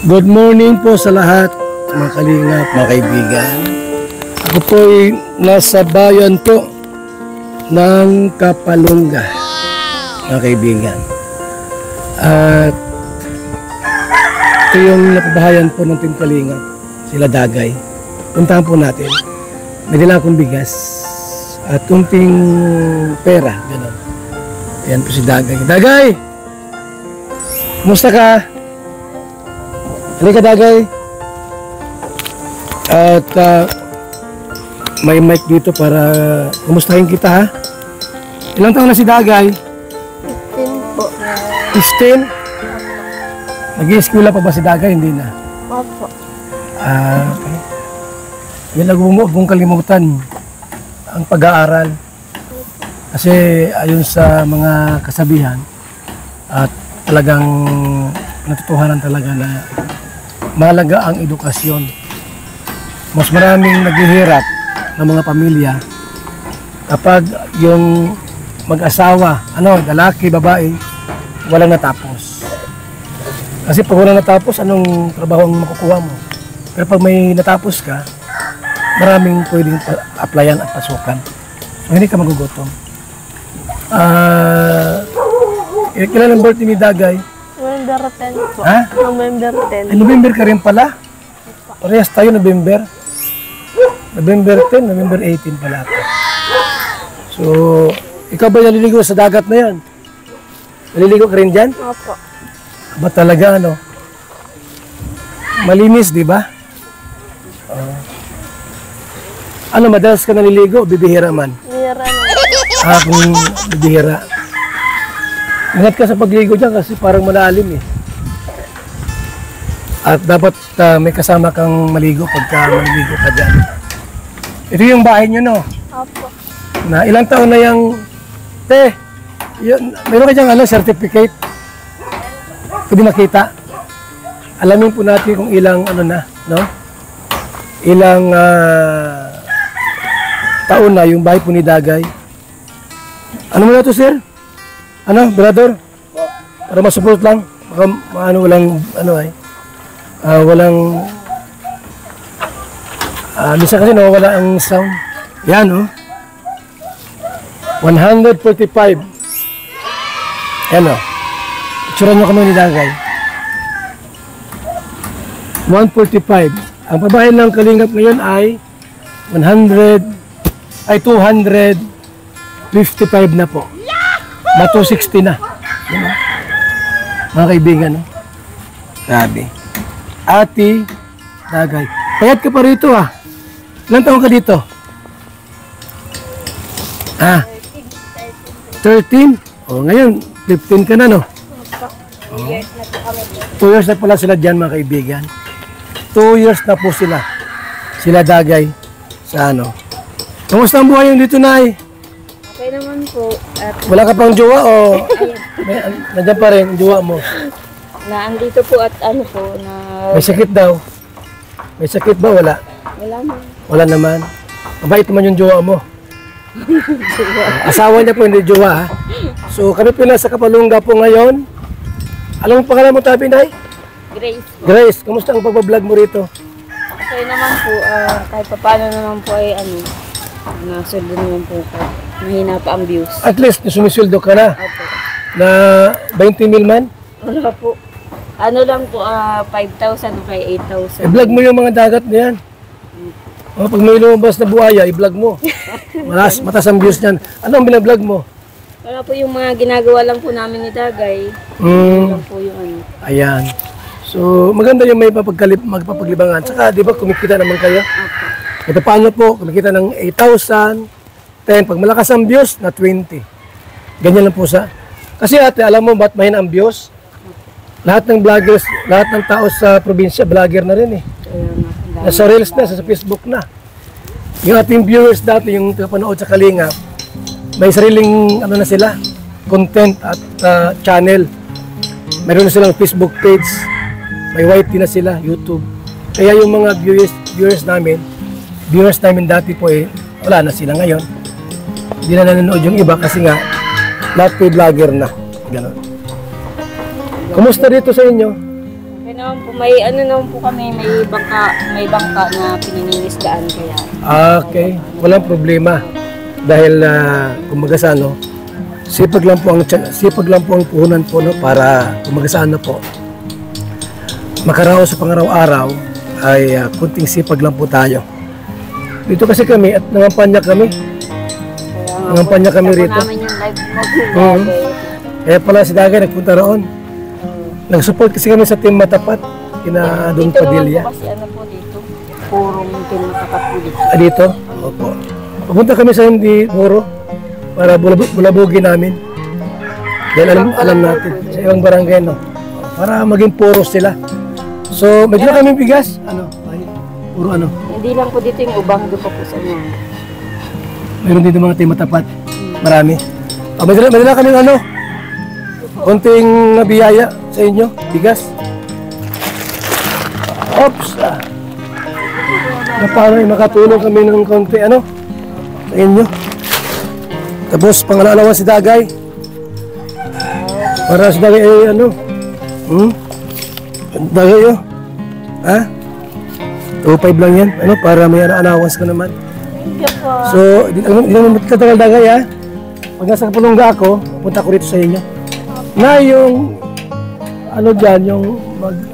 Good morning po sa lahat, mga kalingap, mga kaibigan. Ako po ay nasa bayan po ng Kapalonga, mga kaibigan. At ito yung napabahayan po ng Team Kalingap, sila Dagay. Puntahan po natin. May dala akong bigas at kunting pera, gano'n. Ayan po si Dagay. Dagay! Kumusta ka? Halika Dagay. At may mic dito para kumustahin kita ha. Ilang taon na si Dagay? 15 po. 15? Nag-i-eskwela pa ba si Dagay? Hindi na. Opo. Okay. Yan lang kung kalimutan ang pag-aaral. Kasi ayon sa mga kasabihan at talagang natutuhanan talaga na mahalaga ang edukasyon. Mas maraming naghihirap ng mga pamilya kapag yung mag-asawa, lalaki, babae, walang natapos. Kasi pag walang natapos, anong trabaho ang makukuha mo? Pero pag may natapos ka, maraming pwedeng applyan at pasukan. So hindi ka magugutom. Kailan ang birthday ni Dagay? November 10 po. Ha? November 10. Ay, November ka rin pala? Parehas tayo, November. November 10, November 18 pala ako. So, ikaw ba naliligo sa dagat na yan? Naliligo ka rin dyan? Opo. Ba talaga, malinis, di ba? Madalas ka naliligo? Bibihira man? Bihira na. Kung bibihira. Ingat ka sa pagligo dyan kasi parang malalim eh. At dapat may kasama kang maligo pagka maligo ka dyan. Ito yung bahay nyo, no? Opo. Na ilang taon na yung... meron ka dyan certificate? Pwede makita. Alamin po natin kung ilang no? Ilang taon na yung bahay po ni Dagay. Ano mo na to, sir? Brother? Para masupport lang. Baka walang, walang, minsan kasi nawawala ang sound. Yan, 145. Yan, itsura nyo kami ni Dagay. 145. Ang pabahay ng Kalingap ngayon ay 255 na po. 260 na. Mga kaibigan, Grabe. Ate Dagay. Payat ka pa rito, Ilang taon ka dito? 13? Ngayon, 15 ka na, no? 2 years na pala sila dyan, mga kaibigan. 2 years na po sila. Sila Dagay sa Kamusta ang buhay yung dito, Nay? Okay naman po. At Wala ka pang jowa o nandiyan pa rin ang jowa mo? andito po at na... May sakit daw. May sakit ba? Wala? Wala na. Wala naman. Mabait naman yung jowa mo. Asawa niya po, hindi jowa, So kami po nasa Kapalonga po ngayon. Alam mo pangalan mo, Tabi, Nay? Grace. Grace, kamusta ang pagbablog mo rito? Okay naman po. Kahit pa paano naman po ay nasuldo naman po ko. Mahina pa ang views. At least, sumisuldo ka na. Opo. Na 20 mil man. Wala po. Lang po, 5,000 o kay 8,000. I-vlog mo yung mga dagat na yan. Pag may lumabas na buhaya, i-vlog mo. Mataas ang views niyan. Ano ang binablog mo? Wala po yung mga ginagawa lang po namin ni Dagay. Lang po yung Ayan. So, maganda yung may magpapaglibangan. Saka, di ba, kumikita naman kayo? Ito paano po, kumikita ng 8,000, 10. Pag malakas ang views, na 20. Ganyan lang po sa... Kasi ate, alam mo ba't mahina ang views? Lahat ng vloggers, lahat ng tao sa probinsya, vlogger na rin eh. Nasa Reels na, sa Facebook na. Yung ating viewers dati, yung panood sa Kalingap, may sariling na sila, content at channel. Mayroon na silang Facebook page, may YT na sila, YouTube. Kaya yung mga viewers namin dati po wala na sila ngayon. Hindi na nanonood yung iba kasi nga lahat po vlogger na. Ganon. Kumusta dito sa inyo? Okay naman po, may ano naman po kami, may bangka na pininingisdaan kaya. Okay, walang problema. Dahil kumbaga sa ano, sipag lang po ang puhunan po no, para kumbaga sa ano po. Makaraos sa pangaraw-araw ay kunting sipag lang po tayo. Dito kasi kami at nangampanya kami. Nangampanya kami rito. Namin yung live mo. Kaya pala si Dagay nagpunta roon. Nag-support kasi kami sa Team Matapat, kina Don Padilla. Dito kasi ano po dito, purong Team Matapat po dito. Dito? Opo. Pupunta kami sa hindi puro para bulabugin namin. Dahil alam natin sa ibang barangay, no? Para maging puro sila. So, medyo na kami bigas. Ano? Ay, puro ano? Hindi lang po dito yung ubang doon pa po sa inyo. Meron dito mga Team Matapat. Marami. Medyo na kami ano? Konting biyaya sa inyo, bigas. Oops! Na para makatulong kami ng konti, ano? Sa inyo. Tapos, pangalawa si Dagay. Para si Dagay, ano? Dagay, oh. Ha? 2.5 lang yan, ano? Para may allowance ka naman. Thank you po. So, di naman matatagal Dagay, ha? Pag nasa Kapulungga ako, punta ko rito sa inyo. Na yung ano dyan, yung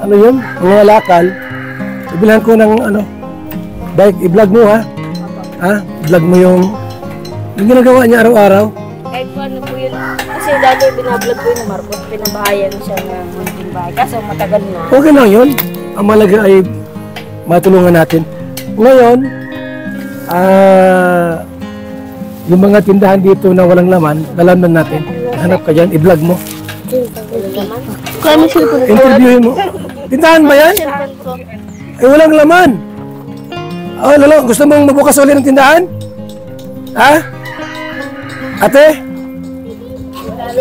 ano yun, mga lakal, ibilhan ko ng ano, bike, i-vlog mo ha, i-vlog mo yung ginagawa niya araw-araw. Kahit po ano po yun, kasi dati binablog po yun ng Marcos, pinabahayan siya ng munting bahay, kaso matagal na. Okay lang yun, ang malaga ay matulungan natin. Ngayon, yung mga tindahan dito na walang laman, lalaman natin, hanap ka dyan, i-vlog mo. Kami cellphone ko. Interviewin mo. Tindahan ba yan? Eh, walang laman. Oh, lalo, gusto mong mabukas ulit ng tindahan? Ha? Ate?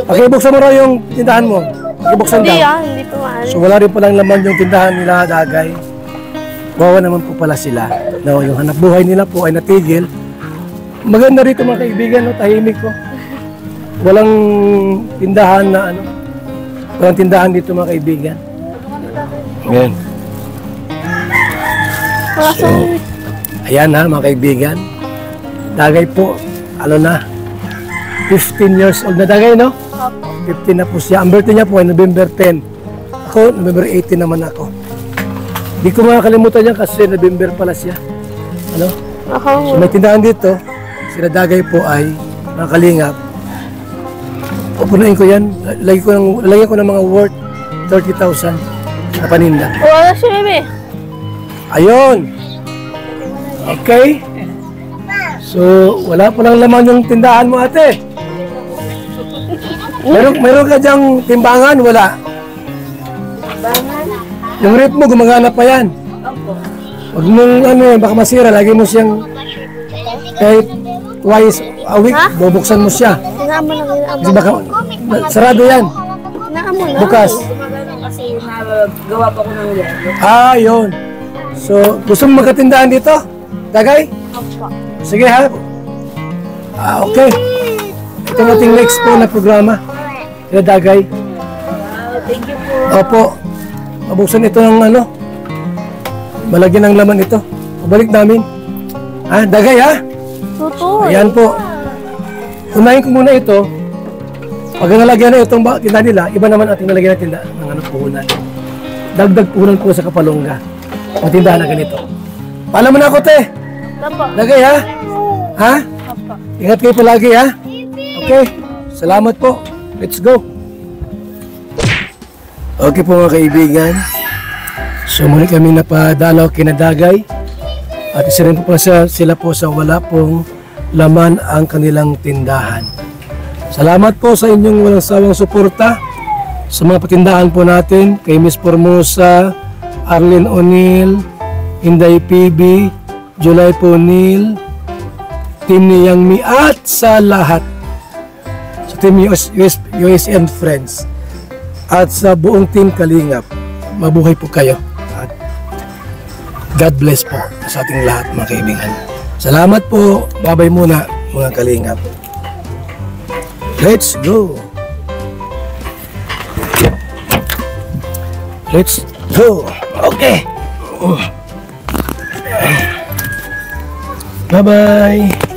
Pakibuksan mo raw yung tindahan mo. Pakibuksan daw. Hindi po maaari. So, wala rin palang laman yung tindahan nila, Dagay. Wawa naman po pala sila. No, yung hanap buhay nila po ay natigil. Maganda rito mga kaibigan, no? Tahimik ko. Walang tindahan na ano. Walang tindahan dito mga kaibigan. Ayan. So, ayan ha mga kaibigan. Dagay po, ano na, 15 years old na Dagay, no? 15 na po siya. Ang birthday niya po ay November 10. Ako, November 18 naman ako. Di ko makakalimutan yan kasi November pala siya. Ano? So, may tindahan dito. Sila Dagay po ay mga kalingap. Pupunuin ko yan. Lagyan ko ng mga worth 30,000 na paninda. Wala si Bebe. Ayun. Okay. So, wala pa lang laman yung tindahan mo, ate. Meron ka dyang timbangan? Wala. Bangan? Yung rep mo, gumagana pa yan. Opo. Huwag mong ano, baka masira. Lagi mo siyang kahit twice a week, bubuksan mo siya. Naamo na kayo. Kasi baka, sarado yan. Naamo na. Bukas. Gumagano kasi nagawa pa ko ng yelo. Yun. So, gusto mo magkatindahan dito? Dagay? Opo. Sige ha. Okay. Ito ang ating next po na programa. Kaya Dagay. Thank you po. Opo. Mabuksan ito ng ano. Malagyan ng laman ito. Pabalik namin. Dagay ha? Tutoy. Ayan po. Unahin ko muna ito. Pag nalagyan na itong tindahan nila, iba naman ating nalagyan na tindahan ng ano, puhunan. Dagdag puhunan po sa Kapalungga. Ang tindahan na ganito. Paalam mo na ako, te. Opo. Dagay ha? Ha? Opo. Ingat kayo palagi ha? Okay. Salamat po. Let's go. Okay po mga kaibigan. So muli kami napadalaw kina Dagay. At isa rin po sila po sa wala pong laman ang kanilang tindahan. Salamat po sa inyong walang sawang suporta sa mga patindahan po natin kay Miss Formosa, Arlene O'Neill, Inday PB, July O'Neill, Team ni Yang Mi at sa lahat sa Team USN Friends at sa buong Team Kalingap. Mabuhay po kayo at God bless po sa ating lahat mga kaibigan. Salamat po. Babay muna mga Kalingap. Let's go. Let's So, okay. Bye-bye.